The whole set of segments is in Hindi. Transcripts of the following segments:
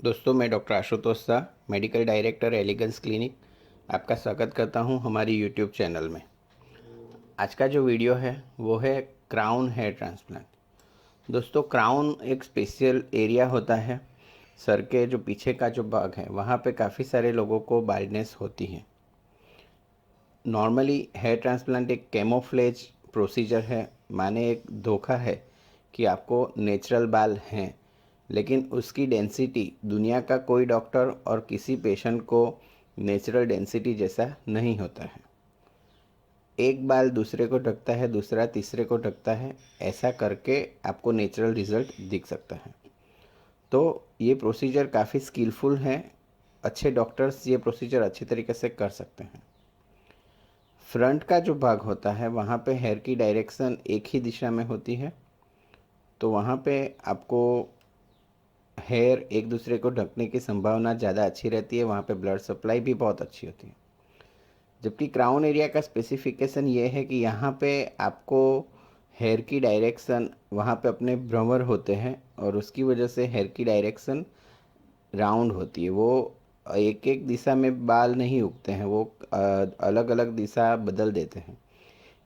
दोस्तों, मैं doctor Ashutosh Shah, medical director Elegance clinic, आपका स्वागत करता हूं हमारी यूट्यूब चैनल में। आज का जो वीडियो है वो है क्राउन हेयर ट्रांसप्लांट। दोस्तों, क्राउन एक स्पेशल एरिया होता है। सर के जो पीछे का जो भाग है वहाँ पे काफ़ी सारे लोगों को बाल्डनेस होती है। नॉर्मली हेयर ट्रांसप्लांट एक कैमोफ्लेज प्रोसीजर है, माने एक धोखा है कि आपको नेचुरल बाल हैं, लेकिन उसकी डेंसिटी दुनिया का कोई डॉक्टर और किसी पेशेंट को नेचुरल डेंसिटी जैसा नहीं होता है। एक बाल दूसरे को ढकता है, दूसरा तीसरे को ढकता है, ऐसा करके आपको नेचुरल रिजल्ट दिख सकता है। तो ये प्रोसीजर काफ़ी स्किलफुल है। अच्छे डॉक्टर्स ये प्रोसीजर अच्छी तरीके से कर सकते हैं। फ्रंट का जो भाग होता है वहाँ पे हेयर की डायरेक्शन एक ही दिशा में होती है, तो वहाँ पे आपको हेयर एक दूसरे को ढकने की संभावना ज़्यादा अच्छी रहती है। वहाँ पे ब्लड सप्लाई भी बहुत अच्छी होती है। जबकि क्राउन एरिया का स्पेसिफिकेशन ये है कि यहाँ पे आपको हेयर की डायरेक्शन, वहाँ पे अपने भ्रमर होते हैं और उसकी वजह से हेयर की डायरेक्शन राउंड होती है। वो एक एक दिशा में बाल नहीं उगते हैं, वो अलग अलग दिशा बदल देते हैं।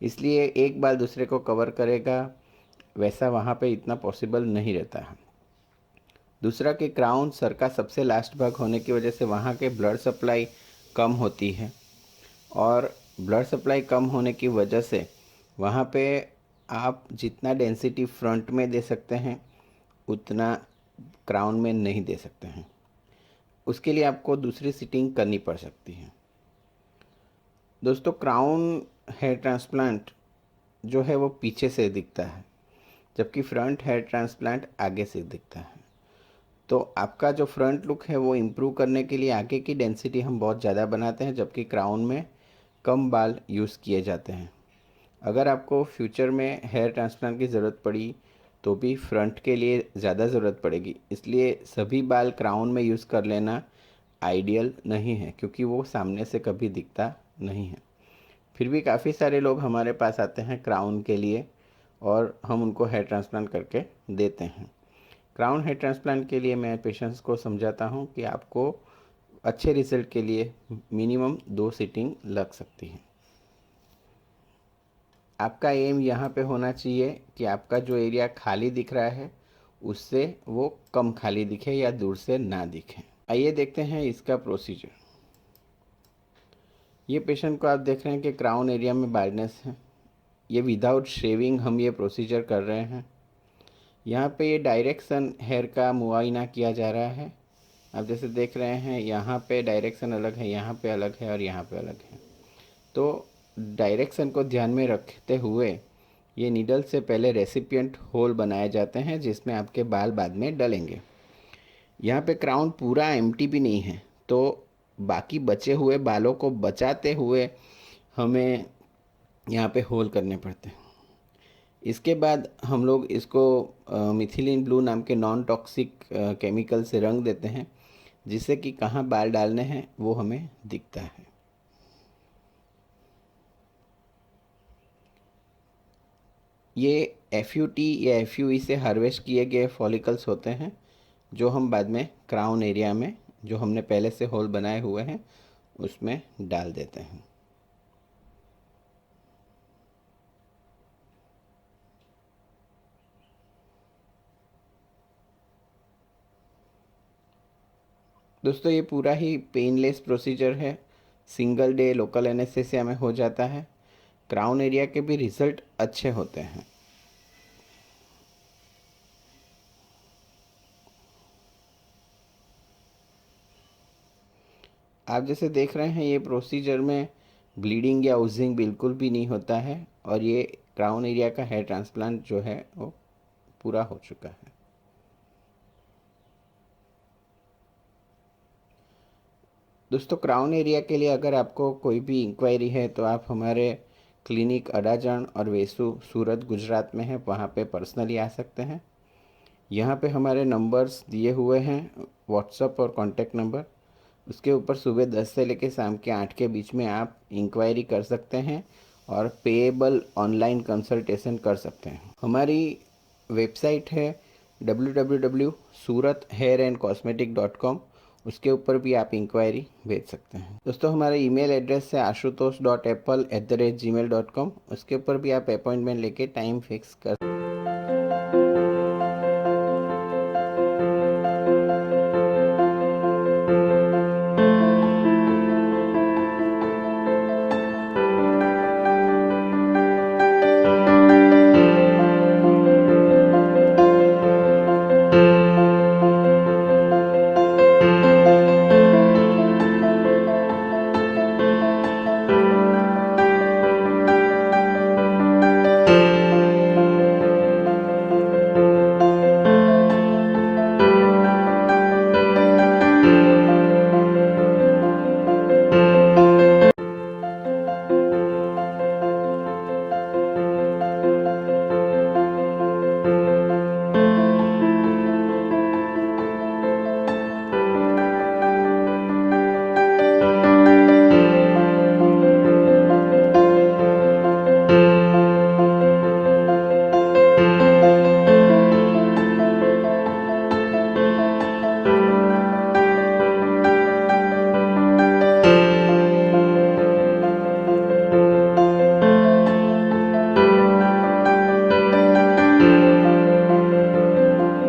इसलिए एक बाल दूसरे को कवर करेगा वैसा वहाँ पे इतना पॉसिबल नहीं रहता है। दूसरा कि क्राउन सर का सबसे लास्ट भाग होने की वजह से वहाँ के ब्लड सप्लाई कम होती है, और ब्लड सप्लाई कम होने की वजह से वहाँ पे आप जितना डेंसिटी फ्रंट में दे सकते हैं उतना क्राउन में नहीं दे सकते हैं। उसके लिए आपको दूसरी सिटिंग करनी पड़ सकती है। दोस्तों, क्राउन हेयर ट्रांसप्लांट जो है वो पीछे से दिखता है, जबकि फ्रंट हेयर ट्रांसप्लांट आगे से दिखता है। तो आपका जो फ्रंट लुक है वो इम्प्रूव करने के लिए आगे की डेंसिटी हम बहुत ज़्यादा बनाते हैं, जबकि क्राउन में कम बाल यूज़ किए जाते हैं। अगर आपको फ्यूचर में हेयर ट्रांसप्लांट की ज़रूरत पड़ी तो भी फ्रंट के लिए ज़्यादा ज़रूरत पड़ेगी, इसलिए सभी बाल क्राउन में यूज़ कर लेना आइडियल नहीं है, क्योंकि वो सामने से कभी दिखता नहीं है। फिर भी काफ़ी सारे लोग हमारे पास आते हैं क्राउन के लिए और हम उनको हेयर ट्रांसप्लांट करके देते हैं। क्राउन हेयर ट्रांसप्लांट के लिए मैं पेशेंट्स को समझाता हूँ कि आपको अच्छे रिजल्ट के लिए मिनिमम 2 सीटिंग लग सकती है। आपका एम यहाँ पे होना चाहिए कि आपका जो एरिया खाली दिख रहा है उससे वो कम खाली दिखे या दूर से ना दिखे। आइए देखते हैं इसका प्रोसीजर। ये पेशेंट को आप देख रहे हैं कि क्राउन एरिया में बाल्डनेस है। ये विदाउट शेविंग हम ये प्रोसीजर कर रहे हैं। यहाँ पे ये डायरेक्शन हेयर का मुआयना किया जा रहा है। आप जैसे देख रहे हैं यहाँ पे डायरेक्शन अलग है, यहाँ पे अलग है और यहाँ पे अलग है। तो डायरेक्शन को ध्यान में रखते हुए ये नीडल से पहले रेसिपिएंट होल बनाए जाते हैं जिसमें आपके बाल बाद में डलेंगे। यहाँ पे क्राउन पूरा एम्प्टी भी नहीं है, तो बाकी बचे हुए बालों को बचाते हुए हमें यहाँ पे होल करने पड़ते हैं। इसके बाद हम लोग इसको मिथिलीन ब्लू नाम के नॉन टॉक्सिक केमिकल से रंग देते हैं, जिससे कि कहाँ बाल डालने हैं वो हमें दिखता है। ये एफ या एफ से हार्वेस्ट किए गए फॉलिकल्स होते हैं, जो हम बाद में क्राउन एरिया में जो हमने पहले से होल बनाए हुए हैं उसमें डाल देते हैं। दोस्तों, ये पूरा ही पेनलेस प्रोसीजर है। सिंगल डे लोकल एनेस्थेसिया में हो जाता है। क्राउन एरिया के भी रिज़ल्ट अच्छे होते हैं। आप जैसे देख रहे हैं ये प्रोसीजर में ब्लीडिंग या उजिंग बिल्कुल भी नहीं होता है, और ये क्राउन एरिया का हेयर ट्रांसप्लांट जो है वो पूरा हो चुका है। दोस्तों, क्राउन एरिया के लिए अगर आपको कोई भी इंक्वायरी है तो आप हमारे क्लिनिक अडाजन और वेसु सूरत गुजरात में है, वहाँ पे पर्सनली आ सकते हैं। यहाँ पे हमारे नंबर्स दिए हुए हैं, व्हाट्सअप और कॉन्टैक्ट नंबर। उसके ऊपर सुबह 10 से लेकर शाम के 8 के बीच में आप इंक्वायरी कर सकते हैं और पेएबल ऑनलाइन कंसल्टेशन कर सकते हैं। हमारी वेबसाइट है www.surathairandcosmetic.com, उसके ऊपर भी आप इंक्वायरी भेज सकते हैं। दोस्तों, हमारा ईमेल एड्रेस है ashutosh.apple@gmail.com, उसके ऊपर भी आप अपॉइंटमेंट लेके टाइम फिक्स कर